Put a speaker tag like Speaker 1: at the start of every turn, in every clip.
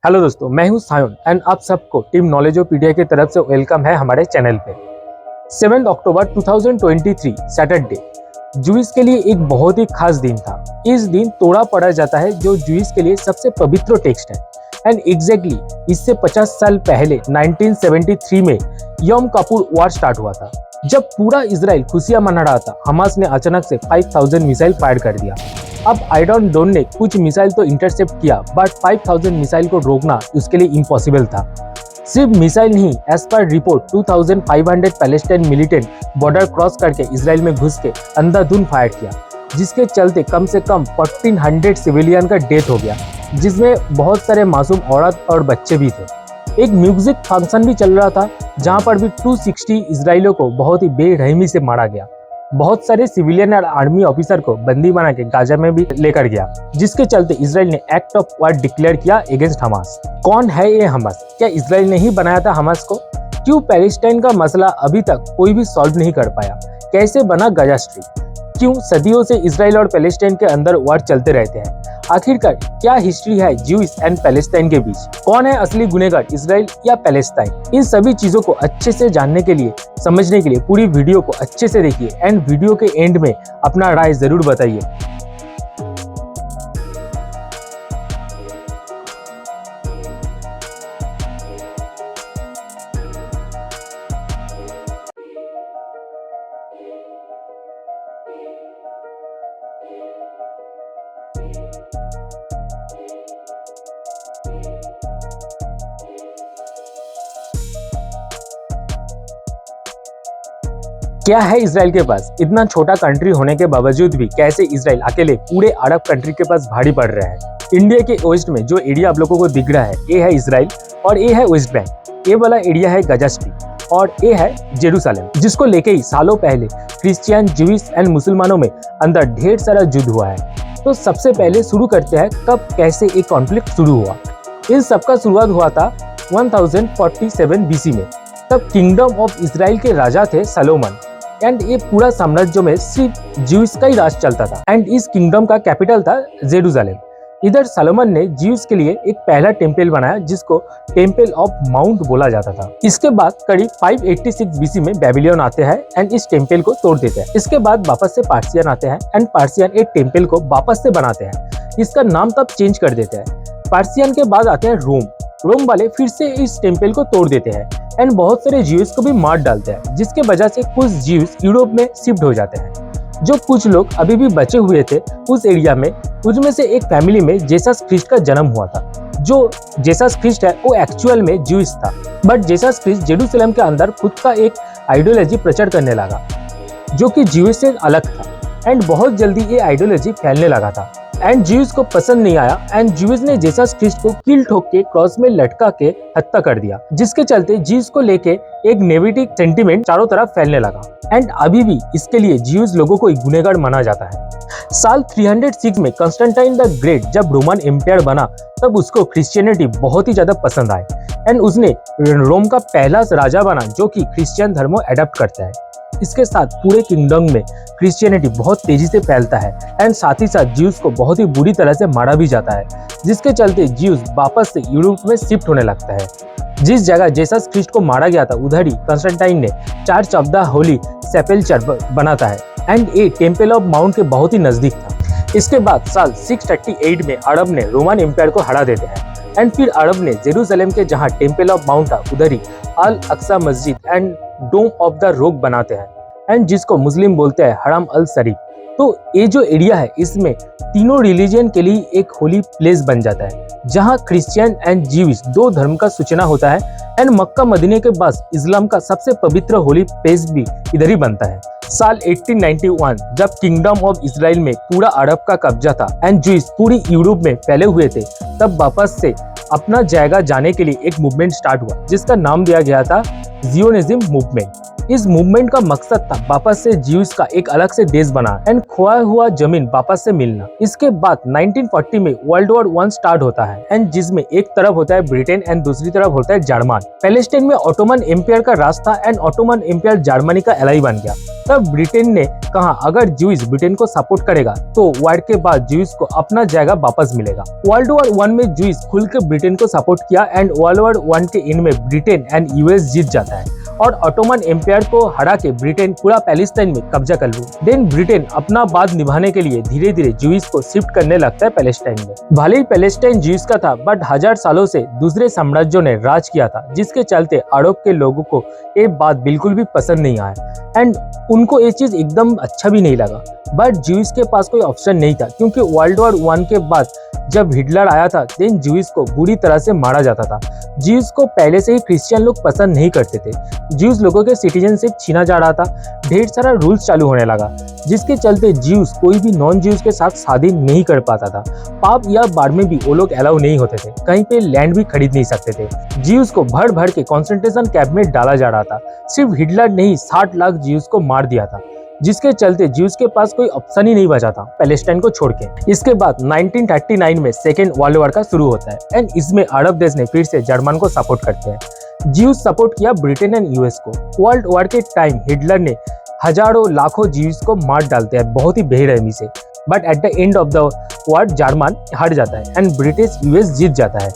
Speaker 1: Hello दोस्तों, मैं हूं सायन एंड आप सबको टीम नॉलेजोपीडिया की तरफ से वेलकम है हमारे चैनल पे। 7 अक्टूबर 2023 सैटरडे जूइस के लिए एक बहुत ही खास दिन था। इस दिन तोड़ा पढ़ा जाता है जो जूइस के लिए सबसे पवित्र टेक्स्ट है। एंड एग्जैक्टली इससे 50 साल पहले 1973 में यम कपूर वॉर स्टार्ट हुआ था। जब पूरा इजराइल खुशियां मना रहा था, हमास ने अचानक से 5000 मिसाइल फायर कर दिया। अब आयरन डोम ने कुछ मिसाइल तो इंटरसेप्ट किया, बट 5000 मिसाइल को रोकना उसके लिए इम्पॉसिबल था। सिर्फ मिसाइल नहीं, as per report 2500 Palestine militant border cross करके इसराइल में घुस के अंधाधुंध फायर किया, जिसके चलते कम से कम 1400 सिविलियन का डेथ हो गया, जिसमें बहुत सारे मासूम औरत और बच्चे भी थे। एक म्यूजिक फंक्शन भी चल रहा था जहां पर भी 260 इसराइलियों को बहुत ही बेरहमी से मारा गया। बहुत सारे सिविलियन और आर्मी ऑफिसर को बंदी बना के गाजा में भी लेकर गया, जिसके चलते इसराइल ने एक्ट ऑफ वॉर डिक्लेयर किया अगेंस्ट हमास। कौन है ये हमास? क्या इसराइल ने ही बनाया था हमास को? क्यों पैलेस्टाइन का मसला अभी तक कोई भी सॉल्व नहीं कर पाया? कैसे बना गाजा स्ट्रिप? क्यों सदियों से इसराइल और पैलेस्टाइन के अंदर वॉर चलते रहते हैं? आखिरकार क्या हिस्ट्री है ज्यूइश एंड पैलेस्टाइन के बीच? कौन है असली गुनहगार, इसराइल या पैलेस्टाइन? इन सभी चीजों को अच्छे से जानने के लिए, समझने के लिए पूरी वीडियो को अच्छे से देखिए एंड वीडियो के एंड में अपना राय जरूर बताइए। क्या है इसराइल के पास? इतना छोटा कंट्री होने के बावजूद भी कैसे इसराइल अकेले पूरे अरब कंट्री के पास भारी पड़ रहा है? इंडिया के वेस्ट में जो एरिया आप लोगों को दिख रहा है, ये है इसराइल और ये है वेस्ट बैंक। ये वाला एरिया है गाजा स्ट्रिप और ये है जेरूसलम, जिसको लेके ही सालों पहले क्रिश्चियन, ज्यूइश एंड मुसलमानों में अंदर ढेर सारा युद्ध हुआ है। तो सबसे पहले शुरू करते हैं कब कैसे एक कॉन्फ्लिक्ट शुरू हुआ। इन सबका शुरुआत हुआ था 1047 बीसी में। तब किंगडम ऑफ इसराइल के राजा थे सलोमन एंड ये पूरा साम्राज्य में सिर्फ ज्यूइश का ही राज चलता था एंड इस किंगडम का कैपिटल था जेरूसलम। इधर सलोमन ने ज्यूइश के लिए एक पहला टेम्पल बनाया जिसको टेम्पल ऑफ माउंट बोला जाता था। इसके बाद करीब 586 बीसी में बेबीलोन आते हैं एंड इस टेम्पल को तोड़ देते हैं। इसके बाद वापस से पार्सियन आते हैं एंड पार्सियन एक टेम्पल को वापस से बनाते हैं। इसका नाम तब चेंज कर देते हैं। पार्सियन के बाद आते हैं रोम वाले फिर से इस टेम्पल को तोड़ देते हैं एंड बहुत सारे ज्यूइश को भी मार डालते हैं, जिसके वजह से कुछ ज्यूइश यूरोप में शिफ्ट हो जाते हैं। जो कुछ लोग अभी भी बचे हुए थे उस एरिया में, उसमें से एक फैमिली में जेसस क्रिस्ट का जन्म हुआ था। जो जेसस क्रिस्ट है वो एक्चुअल में ज्यूइश था, बट जेसस क्रिस्ट जेरूसलम के अंदर खुद का एक आइडियोलॉजी प्रचार करने लगा जो कि ज्यूइश से अलग था एंड बहुत जल्दी ये आइडियोलॉजी फैलने लगा था एंड ज्यूइश को पसंद नहीं आया एंड ज्यूइश ने जेसस क्रिस्ट को कील ठोक के क्रॉस में लटका के हत्या कर दिया, जिसके चलते ज्यूइश को लेके एक नेगेटिव सेंटीमेंट चारों तरफ फैलने लगा एंड अभी भी इसके लिए ज्यूइश लोगों को एक गुनहगार माना जाता है। साल 306 में कंस्टेंटाइन द ग्रेट जब रोमन एम्पायर बना तब उसको क्रिश्चियनिटी बहुत ही ज्यादा पसंद आए एंड उसने रोम का पहला राजा बना जो कि क्रिश्चियन धर्म को एडॉप्ट करता है। इसके साथ पूरे किंगडम में क्रिश्चियनिटी बहुत तेजी से फैलता है एंड साथ ही साथ ज्यूस को बहुत ही बुरी तरह से मारा भी जाता है, जिसके चलते ज्यूस वापस से यूरोप में शिफ्ट होने लगता है। जिस जगह जेसस क्रिस्ट को मारा गया था उधर ही कंस्टेंटाइन ने चर्च ऑफ द होली सेपल्चर बनाता है एंड ये टेम्पल ऑफ माउंट के बहुत ही नजदीक था। इसके बाद साल 638 में अरब ने रोमन एम्पायर को हरा देते हैं एंड फिर अरब ने जेरूसलम के जहाँ टेम्पल ऑफ माउंट था उधर ही अल अक्सा मस्जिद and dome of the rock बनाते हैं एंड जिसको मुस्लिम बोलते हैं हरम अल शरीफ। तो ये जो एरिया है इसमें तीनों रिलीजन के लिए एक होली प्लेस बन जाता है जहां क्रिश्चियन एंड ज्यूइश दो धर्म का सूचना होता है एंड मक्का मदीने के बाद इस्लाम का सबसे पवित्र होली प्लेस भी इधर ही बनता है। साल 1891 जब किंगडम ऑफ इसराइल में पूरा अरब का कब्जा था एंड ज्यूइश पूरी यूरोप में फैले हुए थे, तब वापस से अपना जगह जाने के लिए एक मूवमेंट स्टार्ट हुआ जिसका नाम दिया गया था जियोनिज्म मूवमेंट। इस मूवमेंट का मकसद था वापस से ज्यूइश का एक अलग से देश बना एंड खोया हुआ जमीन वापस से मिलना। इसके बाद 1940 में वर्ल्ड वॉर 1 स्टार्ट होता है एंड जिसमें एक तरफ होता है ब्रिटेन एंड दूसरी तरफ होता है जर्मन। पैलेस्टाइन में ऑटोमन एम्पायर का राज था एंड ऑटोमन एम्पायर जर्मनी का एलाई बन गया। तब ब्रिटेन ने कहा अगर ज्यूज ब्रिटेन को सपोर्ट करेगा तो वार के बाद ज्यूज को अपना जगह वापस मिलेगा। वर्ल्ड वॉर 1 में ज्यूज खुलकर ब्रिटेन को सपोर्ट किया एंड वर्ल्ड वॉर 1 के एंड में ब्रिटेन एंड यूएस जीत जाता है और ऑटोमन एम्पायर को हरा के ब्रिटेन पूरा पैलेस्टाइन में कब्जा कर लू। देन ब्रिटेन अपना बात निभाने के लिए धीरे धीरे ज्यूज को शिफ्ट करने लगता है पैलेस्टाइन में। भले ही पैलेस्टाइन ज्यूज का था बट 1000 सालों से दूसरे साम्राज्यों ने राज किया था, जिसके चलते अरब के लोगों को ये बात बिल्कुल भी पसंद नहीं आया एंड उनको ये चीज एकदम अच्छा भी नहीं लगा। बट ज्यूज के पास कोई ऑप्शन नहीं था क्योंकि वर्ल्ड वॉर 1 के बाद जब हिटलर आया था देन ज्यूज को बुरी तरह से मारा जाता था। ज्यूज को पहले से ही क्रिश्चियन लोग पसंद नहीं करते थे। ज्यूज लोगों के सिटीजनशिप छीना जा रहा था, ढेर सारा रूल्स चालू होने लगा जिसके चलते ज्यूज कोई भी नॉन ज्यूज के साथ शादी नहीं कर पाता था। पाप या बार में भी वो लोग अलाउ नहीं होते थे, कहीं पे लैंड भी खरीद नहीं सकते थे। ज्यूज को भर भर के कॉन्सेंट्रेशन कैंप में डाला जा रहा था। सिर्फ हिटलर ने ही 60 लाख ज्यूज को मार दिया था, जिसके चलते ज्यूज के पास कोई ऑप्शन ही नहीं बचा था पैलेस्टाइन को छोड़ के। इसके बाद 1939 में सेकेंड वर्ल्ड वॉर का शुरू होता है एंड इसमें अरब देश ने फिर से जर्मन को सपोर्ट करते हैं। ज्यूज सपोर्ट किया ब्रिटेन एंड यूएस को। वर्ल्ड वॉर के टाइम हिटलर ने हजारों लाखों ज्यूज को मार डालते हैं बहुत ही बेरहमी से, but at the end of the war German हार जाता है एंड ब्रिटिश यूएस जीत जाता है।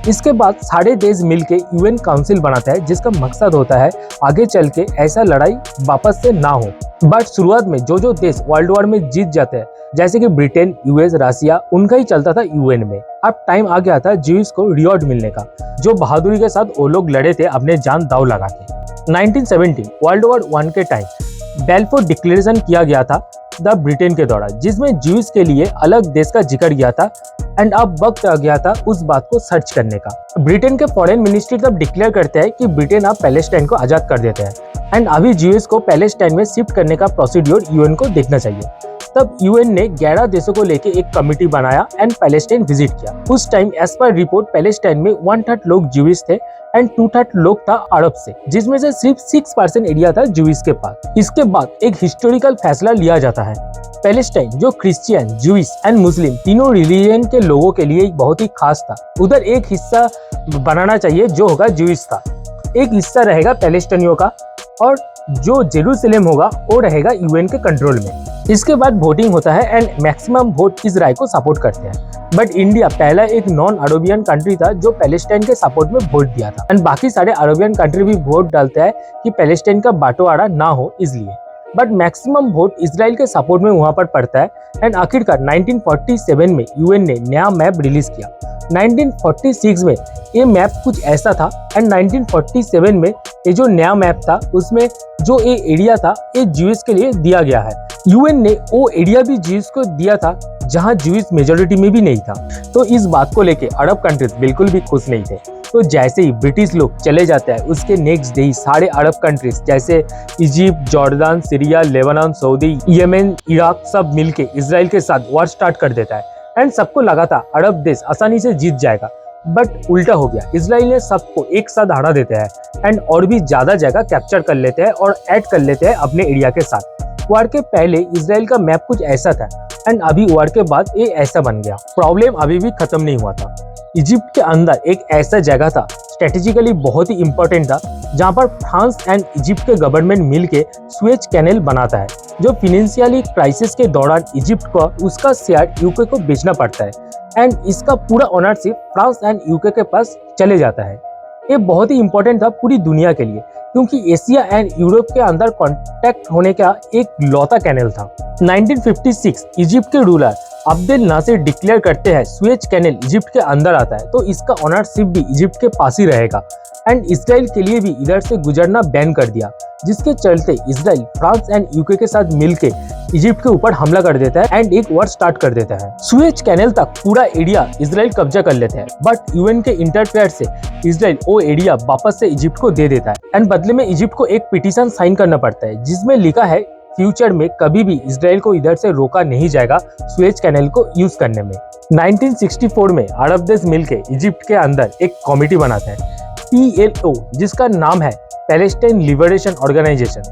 Speaker 1: इसके बाद सारे देश मिलके यूएन काउंसिल बनाता है जिसका मकसद होता है आगे चल के ऐसा लड़ाई वापस से ना हो। बट शुरुआत में जो देश वर्ल्ड वॉर में जीत जाते हैं जैसे कि ब्रिटेन, यूएस, रसिया, उनका ही चलता था यूएन में। अब टाइम आ गया था ज्यूज को रिवॉर्ड मिलने का, जो बहादुरी के साथ वो लोग लड़े थे अपने जान दाव लगा के। 1917 वर्ल्ड वॉर 1 के टाइम बेल्फोर डिक्लेरेशन किया गया था द ब्रिटेन के द्वारा, जिसमें ज्यूज के लिए अलग देश का जिक्र किया था एंड अब वक्त आ गया था उस बात को सर्च करने का। ब्रिटेन के फॉरेन मिनिस्ट्री तब डिक्लेयर करते हैं कि ब्रिटेन अब पैलेस्टाइन को आजाद कर देते हैं एंड अभी ज्यूज को पैलेस्टाइन में शिफ्ट करने का प्रोसीड्योर यूएन को देखना चाहिए। तब यूएन ने 11 देशों को लेके एक कमेटी बनाया एंड पैलेस्टाइन विजिट किया। उस time as per report Palestine में 1/3 लोग ज्यूज थे एंड 2/3 लोग था अरब से, जिसमें से सिर्फ 6% एरिया था ज्यूज के पास। इसके बाद एक हिस्टोरिकल फैसला लिया जाता है। पैलेस्टाइन जो क्रिश्चियन, ज्यूइश एंड मुस्लिम तीनों रिलीजन के लोगों के लिए बहुत ही खास था, उधर एक हिस्सा बनाना चाहिए जो होगा ज्यूइश का, एक हिस्सा रहेगा पैलेस्टाइनियों का और जो जेरूसलेम होगा वो रहेगा यूएन के कंट्रोल में। इसके बाद वोटिंग होता है एंड मैक्सिमम वोट इस राय को सपोर्ट करते हैं। बट इंडिया पहला एक नॉन अरबियन कंट्री था जो पैलेस्टाइन के सपोर्ट में वोट दिया था एंड बाकी सारे अरबियन कंट्री भी वोट डालते हैं कि पैलेस्टाइन का बांटवारा ना हो इसलिए। बट मैक्सिमम वोट इजराइल के सपोर्ट में वहां पर पड़ता है एंड आखिरकार 1947 में यूएन ने नया मैप रिलीज किया। 1946 में ये मैप कुछ ऐसा था एंड 1947 में ये जो नया मैप था उसमें जो ये एरिया था ये ज्यूज के लिए दिया गया है। यूएन ने वो एरिया भी ज्यूज को दिया था जहां ज्यूज मेजोरिटी में भी नहीं था। तो इस बात को लेके अरब कंट्रीज बिल्कुल भी खुश नहीं थे। तो जैसे ही ब्रिटिश लोग चले जाते हैं उसके नेक्स्ट डे ही सारे अरब कंट्रीज जैसे Egypt, Jordan, Syria, Lebanon, Saudi, Yemen, Iraq सब मिलके इजराइल के साथ वॉर स्टार्ट कर देता है एंड सबको लगा था अरब देश आसानी से जीत जाएगा, बट उल्टा हो गया। इजराइल ने सबको एक साथ हरा देते हैं एंड और भी ज्यादा जगह कैप्चर कर लेते हैं और ऐड कर लेते हैं अपने एरिया के साथ। वॉर के पहले इजराइल का मैप कुछ ऐसा था एंड अभी वॉर के बाद ये ऐसा बन गया। प्रॉब्लम अभी भी खत्म नहीं हुआ था। इजिप्ट के अंदर एक ऐसा जगह था स्ट्रेटेजिकली बहुत ही इंपॉर्टेंट था जहां पर फ्रांस एंड इजिप्ट के गवर्नमेंट मिलके सुएज कैनल बनाता है, जो फाइनेंशियली क्राइसिस के दौरान इजिप्ट को उसका शेयर यूके को बेचना पड़ता है एंड इसका पूरा ओनरशिप फ्रांस एंड यूके के पास चले जाता है। ये बहुत ही इंपॉर्टेंट था पूरी दुनिया के लिए क्योंकि एशिया एंड यूरोप के अंदर कांटेक्ट होने का एक लौता कैनल था। 1956 इजिप्ट के रूलर अब्देल नासिर डिक्लेयर करते हैं सुएज कैनल इजिप्ट के अंदर आता है तो इसका ओनरशिप भी इजिप्ट के पास ही रहेगा एंड इजराइल के लिए भी इधर से गुजरना बैन कर दिया, जिसके चलते इजराइल फ्रांस एंड यूके के साथ मिलके इजिप्ट के ऊपर हमला कर देता है एंड एक वॉर स्टार्ट कर देता है। सुएज कैनल तक पूरा एरिया इजराइल कब्जा कर लेते हैं, बट यूएन के इंटरफेयर से इजराइल वो एरिया वापस से इजिप्ट को दे देता है एंड बदले में इजिप्ट को एक पिटीशन साइन करना पड़ता है जिसमें लिखा है फ्यूचर में कभी भी इजराइल को इधर से रोका नहीं जाएगा सुएज कैनल को यूज करने में। 1964 में अरब देश मिलके इजिप्ट के अंदर एक कमेटी बनाता है PLO, जिसका नाम है पैलेस्टाइन लिबरेशन ऑर्गेनाइजेशन,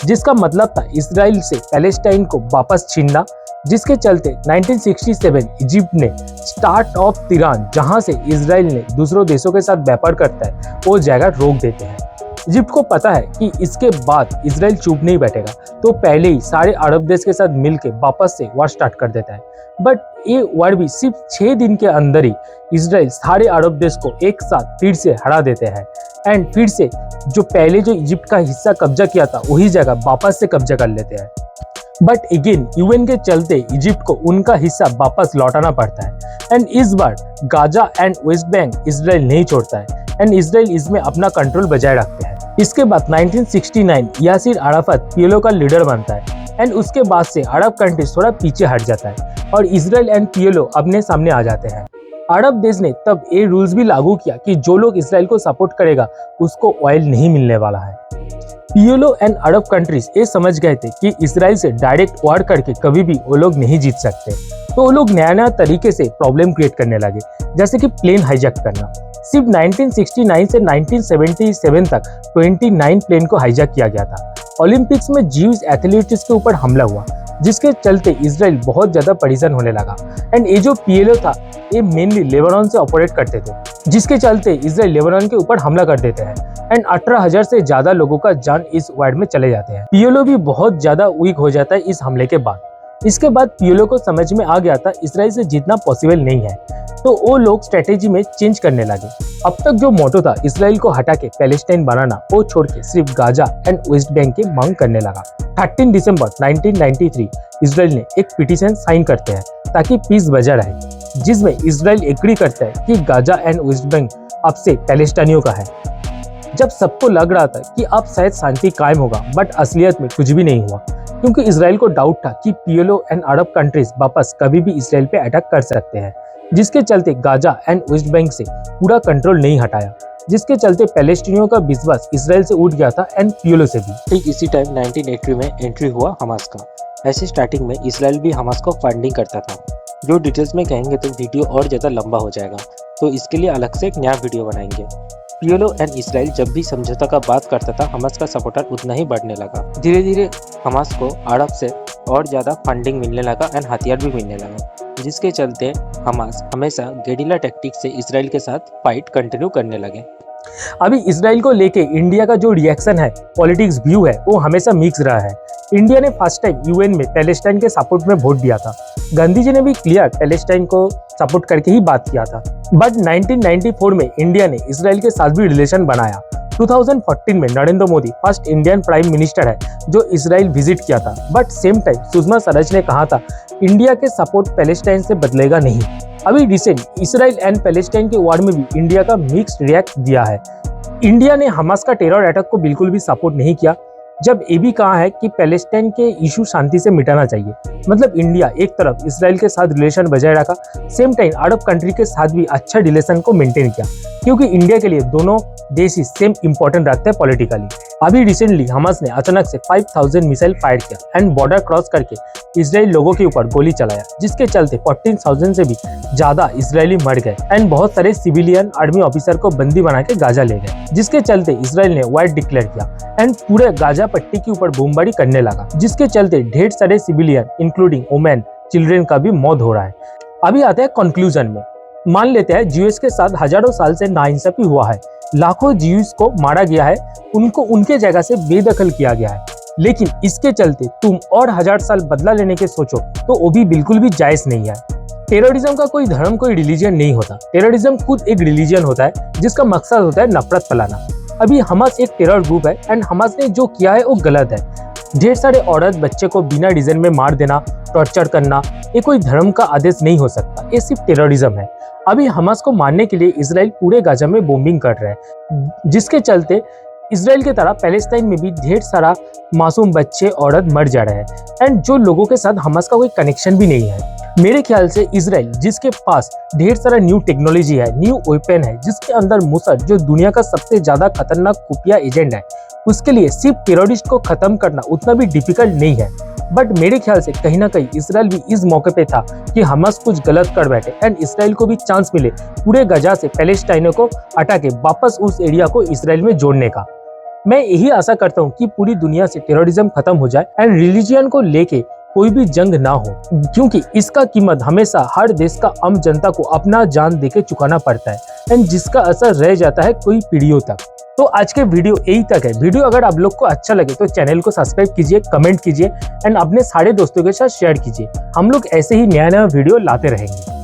Speaker 1: जिसका मतलब था इजराइल से पैलेस्टाइन को वापस छीनना, जिसके चलते 1967 इजिप्ट ने स्टार्ट ऑफ तिरान, जहां से इजराइल ने दूसरों देशों के साथ व्यापार करता है, वो जगह रोक देते हैं इजिप्ट को पता है कि इसके बाद इजराइल चुप नहीं बैठेगा, तो पहले ही सारे अरब देश के साथ मिलकर वापस से वार स्टार्ट कर देता है। बट ये वार भी सिर्फ 6 दिन के अंदर ही इजराइल सारे अरब देश को एक साथ फिर से हरा देते हैं एंड फिर से जो पहले जो इजिप्ट का हिस्सा कब्जा किया था वही जगह वापस से कब्जा कर लेते हैं। बट अगेन यूएन के चलते इजिप्ट को उनका हिस्सा वापस लौटाना पड़ता है एंड इस बार Gaza and West Bank Israel नहीं छोड़ता है एंड इजराइल इसमें अपना कंट्रोल बजाय रखते हैं। इसके बाद 1969 यासिर अराफत पीएलओ का लीडर बनता है एंड उसके बाद से अरब कंट्रीज थोड़ा पीछे हट जाता है और इजराइल एंड पीएलओ अपने सामने आ जाते हैं। अरब देश ने तब ये रूल्स भी लागू किया कि जो लोग इजराइल को सपोर्ट करेगा उसको ऑयल नहीं मिलने वाला है। पीएलओ एंड अरब कंट्रीज ये समझ गए थे कि इजराइल से डायरेक्ट वार करके कभी भी वो लोग नहीं जीत सकते, तो वो लोग नया नया तरीके से प्रॉब्लम क्रिएट करने लगे, जैसे कि प्लेन हाईजैक करना। सिर्फ 1969 से 1977 तक 29 प्लेन को हाईजैक किया गया था। ओलंपिक्स में ज्यूज एथलीट्स के ऊपर हमला हुआ, जिसके चलते इजराइल बहुत ज्यादा परेशान होने लगा एंड ये जो पीएलओ था ये मेनली लेबनान से ऑपरेट करते थे, जिसके चलते इजराइल लेबनान के ऊपर हमला कर देते हैं एंड 18,000 से ज्यादा लोगों का जान इस वार में चले जाते हैं। पीएलओ भी बहुत ज्यादा वीक हो जाता है इस हमले के बाद। इसके बाद पीएलओ को समझ में आ गया था इजराइल से जीतना पॉसिबल नहीं है, तो वो लोग स्ट्रेटेजी में चेंज करने लगे। अब तक जो मोटो था इजराइल को हटा के पैलेस्टाइन बनाना, वो छोड़ के सिर्फ गाजा एंड वेस्ट बैंक की मांग करने लगा। 13 दिसंबर 1993 इजराइल ने एक पिटीशन साइन करते हैं ताकि पीस बजा रहे, जिसमें इजराइल एग्री करता है कि गाजा एंड वेस्ट बैंक अब से पैलेस्टाइनियों का है। जब सबको लग रहा था कि अब शायद शांति कायम होगा, बट असलियत में कुछ भी नहीं हुआ, क्योंकि इजराइल को डाउट था कि पीएलओ एंड अरब कंट्रीज वापस कभी भी इजराइल पे अटैक कर सकते हैं, जिसके चलते गाजा एंड वेस्ट बैंक से पूरा कंट्रोल नहीं हटाया, जिसके चलते पैलेस्टीनियों का विश्वास इजराइल से उठ गया था एंड पीएलओ से भी।
Speaker 2: ठीक इसी टाइम 1980 में एंट्री हुआ हमास का। ऐसे स्टार्टिंग में इजराइल भी हमास को फंडिंग करता था। जो डिटेल्स में कहेंगे तो वीडियो और ज़्यादा लंबा हो जाएगा, तो इसके लिए अलग से एक नया वीडियो बनाएंगे। पीएलओ एंड इजराइल जब भी समझौता का बात करता था, हमास का सपोर्टर उतना ही बढ़ने लगा। धीरे धीरे हमास को अरब से और ज़्यादा फंडिंग मिलने लगा एंड हथियार भी मिलने लगा, जिसके चलते हमास हमेशा गेरिला टैक्टिक से इजराइल के साथ फाइट कंटिन्यू करने लगे।
Speaker 1: अभी इजराइल को लेके इंडिया का जो रिएक्शन है, पॉलिटिक्स व्यू है, वो हमेशा मिक्स रहा है। इंडिया ने फर्स्ट टाइम यूएन में पैलेस्टाइन के सपोर्ट में वोट दिया था। गांधी जी ने भी क्लियर पैलेस्टाइन को सपोर्ट करके ही बात किया था। बट 1994 में इंडिया ने इजराइल के साथ भी रिलेशन बनाया। 2014 में Narendra Modi first Indian prime minister है जो इजराइल विजिट किया था। But same time Sushma Swaraj ने कहा था इंडिया के सपोर्ट पैलेस्टाइन से बदलेगा नहीं। अभी रिसेंट इजराइल एंड पैलेस्टाइन के वार में भी इंडिया का मिक्स्ड रिएक्ट दिया है। इंडिया ने हमास का टेरर अटैक को बिल्कुल भी सपोर्ट नहीं किया, जब ये भी कहा है कि पैलेस्टाइन के इशू शांति से मिटाना चाहिए। मतलब इंडिया एक तरफ इजराइल के साथ रिलेशन बजाय रखा, सेम टाइम अरब कंट्री के साथ भी अच्छा रिलेशन को मेंटेन किया, क्योंकि इंडिया के लिए दोनों देश ही सेम इंपॉर्टेंट रखते हैं पॉलिटिकली। अभी रिसेंटली हमास ने अचानक से 5000 मिसाइल फायर किया एंड बॉर्डर क्रॉस करके इजराइल लोगों के ऊपर गोली चलाया, जिसके चलते 14,000 से भी ज्यादा इजरायली मर गए एंड बहुत सारे सिविलियन आर्मी ऑफिसर को बंदी बना के गाजा ले गए, जिसके चलते इजराइल ने वार डिक्लेयर किया एंड पूरे गाजा पट्टी के ऊपर बमबारी करने लगा, जिसके चलते ढेर सारे सिविलियन इंक्लूडिंग वुमेन चिल्ड्रन का भी मौत हो रहा है। अभी आते हैं कंक्लूजन में। मान लेते हैं जीयूस के साथ हजारों साल से नाइंसाफी हुआ है, लाखों जीयूस को मारा गया है, उनको उनके जगह से बेदखल किया गया है, लेकिन इसके चलते तुम और 1000 साल बदला लेने के सोचो तो वो भी बिल्कुल भी जायज नहीं है। टेररिज्म का कोई धर्म कोई रिलीजन नहीं होता। टेररिज्म खुद एक रिलीजन होता है जिसका मकसद होता है नफरत फैलाना। अभी हमास एक टेरर ग्रुप है एंड हमास ने जो किया है वो गलत है। ढेर सारे औरत बच्चे को बिना रीजन में मार देना, टॉर्चर करना, ये कोई धर्म का आदेश नहीं हो सकता, ये सिर्फ टेररिज्म है। अभी हमास को मारने के लिए इजराइल पूरे गाजा में बॉम्बिंग कर रहा है, जिसके चलते इजराइल के तरह पैलेस्टाइन में भी ढेर सारा मासूम बच्चे औरत मर जा रहे हैं एंड जो लोगों के साथ हमास का कोई कनेक्शन भी नहीं है। मेरे ख्याल से इजराइल जिसके पास ढेर सारा न्यू टेक्नोलॉजी है, न्यू वेपन है, जिसके अंदर मोसाद जो दुनिया का सबसे ज्यादा खतरनाक खुफिया एजेंट है, उसके लिए सिर्फ टेररिस्ट को खत्म करना उतना भी डिफिकल्ट नहीं है। बट मेरे ख्याल से कहीं ना कहीं इजराइल भी इस मौके पे था कि हमास कुछ गलत कर बैठे एंड इजराइल को भी चांस मिले पूरे गाजा से पैलेस्टाइनों को हटा के वापस उस एरिया को इजराइल में जोड़ने का। मैं यही आशा करता हूँ कि पूरी दुनिया से टेररिज्म खत्म हो जाए एंड रिलीजियन को लेके कोई भी जंग ना हो, क्योंकि इसका कीमत हमेशा हर देश का आम जनता को अपना जान देके चुकाना पड़ता है एंड जिसका असर रह जाता है कई पीढ़ियों तक। तो आज के वीडियो यही तक है। वीडियो अगर आप लोग को अच्छा लगे तो चैनल को सब्सक्राइब कीजिए, कमेंट कीजिए एंड अपने सारे दोस्तों के साथ शेयर कीजिए। हम लोग ऐसे ही नया नया वीडियो लाते रहेंगे।